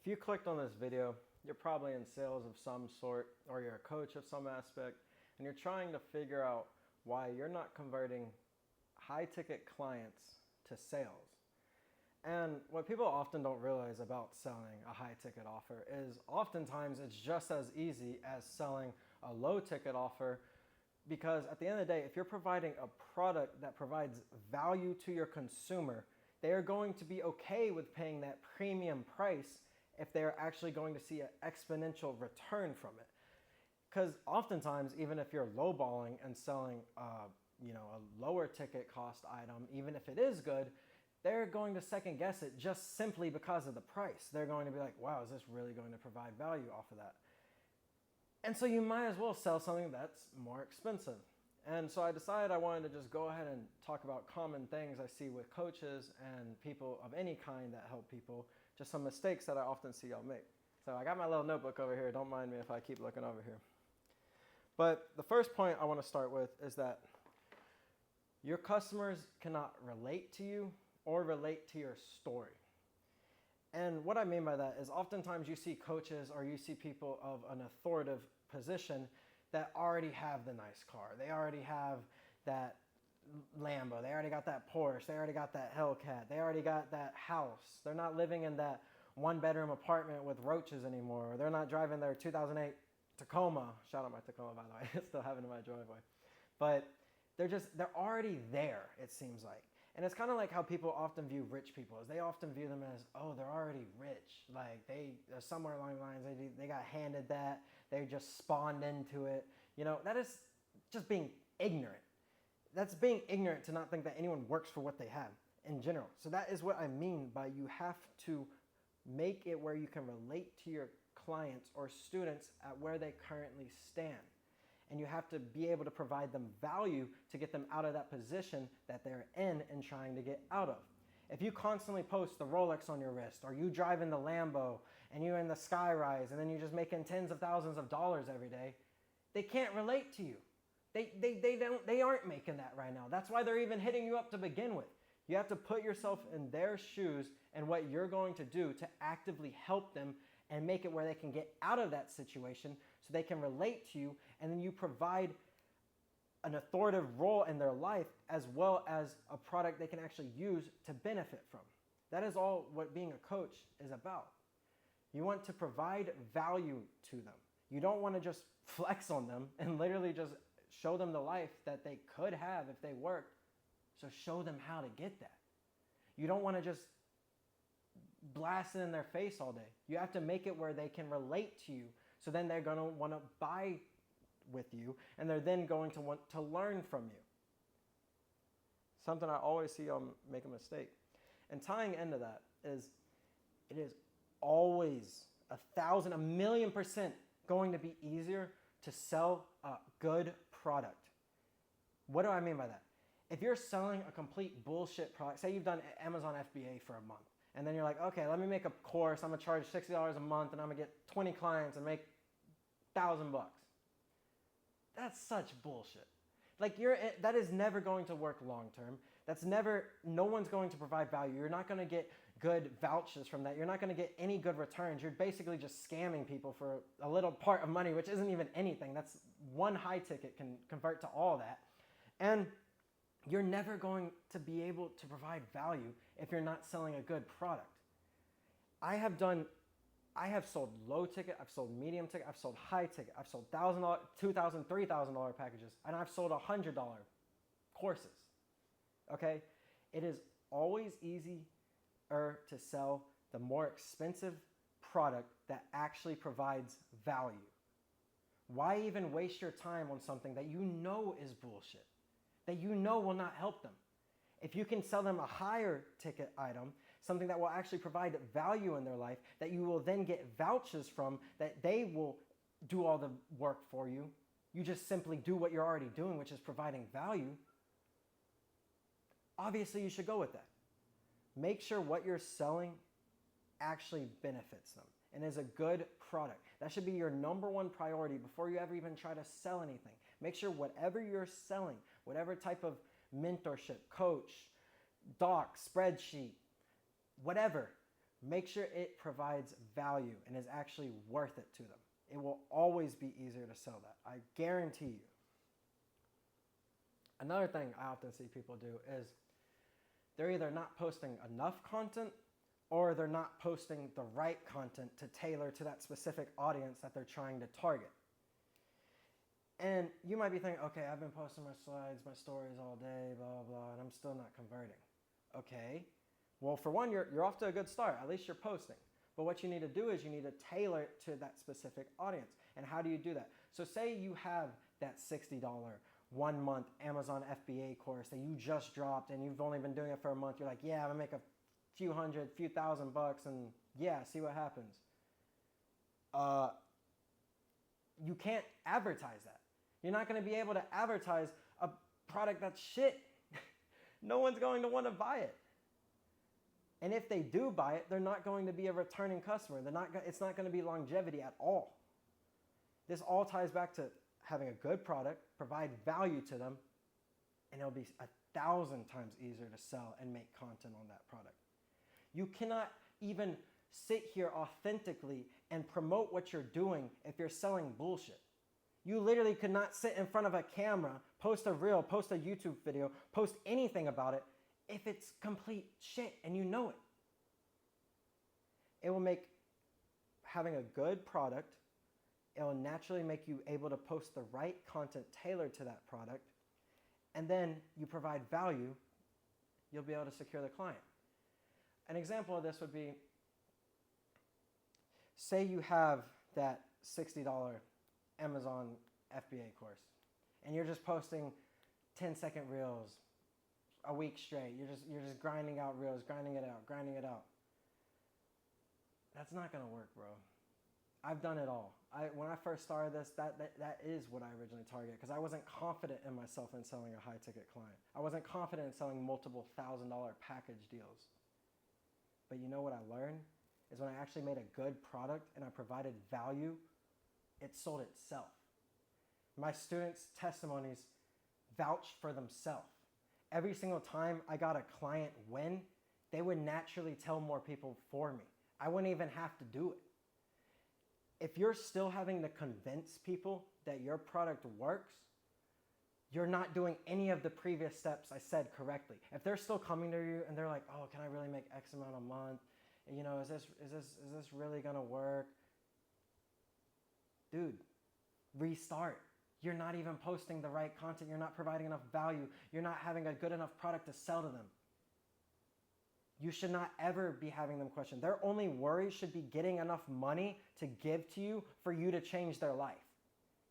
If you clicked on this video, you're probably in sales of some sort, or you're a coach of some aspect, and you're trying to figure out why you're not converting high-ticket clients to sales. And what people often don't realize about selling a high-ticket offer is oftentimes it's just as easy as selling a low-ticket offer, because at the end of the day, if you're providing a product that provides value to your consumer, they are going to be okay with paying that premium price if they're actually going to see an exponential return from it. Because oftentimes, even if you're lowballing and selling a lower ticket cost item, even if it is good, they're going to second guess it just simply because of the price. They're going to be like, wow, is this really going to provide value off of that? And so you might as well sell something that's more expensive. And so I decided I wanted to just go ahead and talk about common things I see with coaches and people of any kind that help people, just some mistakes that I often see y'all make. So I got my little notebook over here. Don't mind me if I keep looking over here. But the first point I want to start with is that your customers cannot relate to you or relate to your story. And what I mean by that is oftentimes you see coaches or you see people of an authoritative position that already have the nice car. They already have that Lambo. They already got that Porsche. They already got that Hellcat. They already got that house. They're not living in that one-bedroom apartment with roaches anymore. Or they're not driving their 2008 Tacoma. Shout out my Tacoma, by the way. It's still having in my driveway. But they're already there, it seems like. And it's kind of like how people often view rich people, is they often view them as, oh, they're already rich. Like they're somewhere along the lines, they got handed that, they just spawned into it. That is just being ignorant. That's being ignorant to not think that anyone works for what they have in general. So that is what I mean by you have to make it where you can relate to your clients or students at where they currently stand. And you have to be able to provide them value to get them out of that position that they're in and trying to get out of. If you constantly post the Rolex on your wrist, or you drive in the Lambo and you're in the Skyrise and then you're just making tens of thousands of dollars every day, they can't relate to you. They aren't making that right now. That's why they're even hitting you up to begin with. You have to put yourself in their shoes and what you're going to do to actively help them and make it where they can get out of that situation so they can relate to you, and then you provide an authoritative role in their life as well as a product they can actually use to benefit from. That is all what being a coach is about. You want to provide value to them. You don't want to just flex on them and literally just show them the life that they could have if they worked. So show them how to get that. You don't want to just blast it in their face all day. You have to make it where they can relate to you. So then they're going to want to buy with you, and they're then going to want to learn from you. Something I always see make a mistake. And tying into that is, it is always 1,000,000,000% going to be easier to sell a good product. What do I mean by that? If you're selling a complete bullshit product, say you've done Amazon FBA for a month, and then you're like, okay, let me make a course. I'm going to charge $60 a month, and I'm going to get 20 clients and make $1,000. That's such bullshit. Like that is never going to work long term. No one's going to provide value. You're not going to get good vouchers from that. You're not going to get any good returns. You're basically just scamming people for a little part of money, which isn't even anything. That's one high ticket can convert to all that. And you're never going to be able to provide value if you're not selling a good product. I have sold low ticket, I've sold medium ticket, I've sold high ticket, I've sold $1,000, $2,000, $3,000 packages, and I've sold $100 courses. Okay? It is always easier to sell the more expensive product that actually provides value. Why even waste your time on something that you know is bullshit, that you know will not help them? If you can sell them a higher ticket item, something that will actually provide value in their life, that you will then get vouchers from, that they will do all the work for you. You just simply do what you're already doing, which is providing value. Obviously, you should go with that. Make sure what you're selling actually benefits them and is a good product. That should be your number one priority before you ever even try to sell anything. Make sure whatever you're selling, whatever type of mentorship, coach, doc, spreadsheet, whatever, Make sure it provides value and is actually worth it to them. It will always be easier to sell that. I guarantee you. Another thing I often see people do is they're either not posting enough content or they're not posting the right content to tailor to that specific audience that they're trying to target. And you might be thinking, okay, I've been posting my slides, my stories all day, blah, blah, blah, and I'm still not converting. Okay. Well, for one, you're off to a good start. At least you're posting. But what you need to do is you need to tailor it to that specific audience. And how do you do that? So say you have that $60 1-month Amazon FBA course that you just dropped and you've only been doing it for a month. You're like, yeah, I'm gonna make a few hundred, few thousand bucks and yeah, see what happens. You can't advertise that. You're not gonna be able to advertise a product that's shit. No one's going to want to buy it. And if they do buy it, they're not going to be a returning customer. It's not going to be longevity at all. This all ties back to having a good product, provide value to them, and it'll be 1,000 times easier to sell and make content on that product. You cannot even sit here authentically and promote what you're doing if you're selling bullshit. You literally could not sit in front of a camera, post a reel, post a YouTube video, post anything about it if it's complete shit and you know it. It will make having a good product, it will naturally make you able to post the right content tailored to that product, and then you provide value, you'll be able to secure the client. An example of this would be, say you have that $60 Amazon FBA course, and you're just posting 10-second reels a week straight. You're just grinding out reels, grinding it out. That's not gonna work, bro. I've done it all. When I first started this, that is what I originally targeted, because I wasn't confident in myself in selling a high-ticket client. I wasn't confident in selling multiple $1,000 package deals. But you know what I learned? Is when I actually made a good product and I provided value, it sold itself. My students' testimonies vouched for themselves. Every single time I got a client win, they would naturally tell more people for me. I wouldn't even have to do it. If you're still having to convince people that your product works, you're not doing any of the previous steps I said correctly. If they're still coming to you and they're like, oh, can I really make X amount a month? You know, is this really gonna work? Dude, restart. You're not even posting the right content. You're not providing enough value. You're not having a good enough product to sell to them. You should not ever be having them question. Their only worry should be getting enough money to give to you for you to change their life.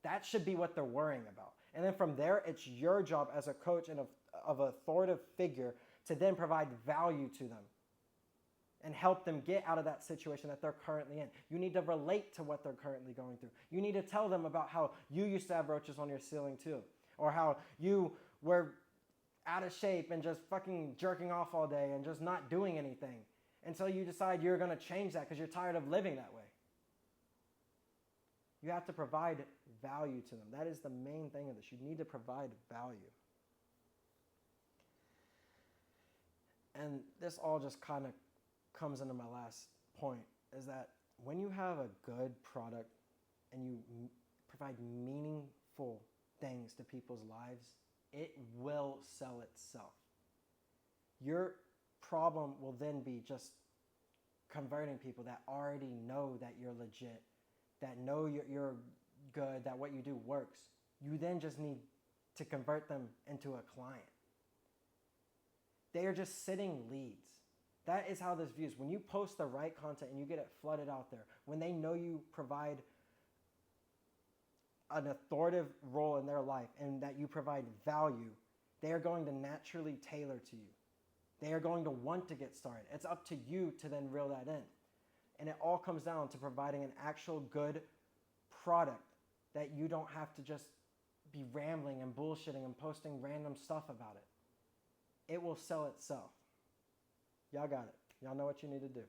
That should be what they're worrying about. And then from there, it's your job as a coach and of an authoritative figure to then provide value to them and help them get out of that situation that they're currently in. You need to relate to what they're currently going through. You need to tell them about how you used to have roaches on your ceiling too, or how you were out of shape and just fucking jerking off all day and just not doing anything until you decide you're gonna change that because you're tired of living that way. You have to provide value to them. That is the main thing of this. You need to provide value. And this all just kind of comes into my last point, is that when you have a good product and you provide meaningful things to people's lives, it will sell itself. Your problem will then be just converting people that already know that you're legit, that know you're good, that what you do works. You then just need to convert them into a client. They are just sitting leads. That is how this views. When you post the right content and you get it flooded out there, when they know you provide an authoritative role in their life and that you provide value, they are going to naturally tailor to you. They are going to want to get started. It's up to you to then reel that in. And it all comes down to providing an actual good product that you don't have to just be rambling and bullshitting and posting random stuff about it. It will sell itself. Y'all got it. Y'all know what you need to do.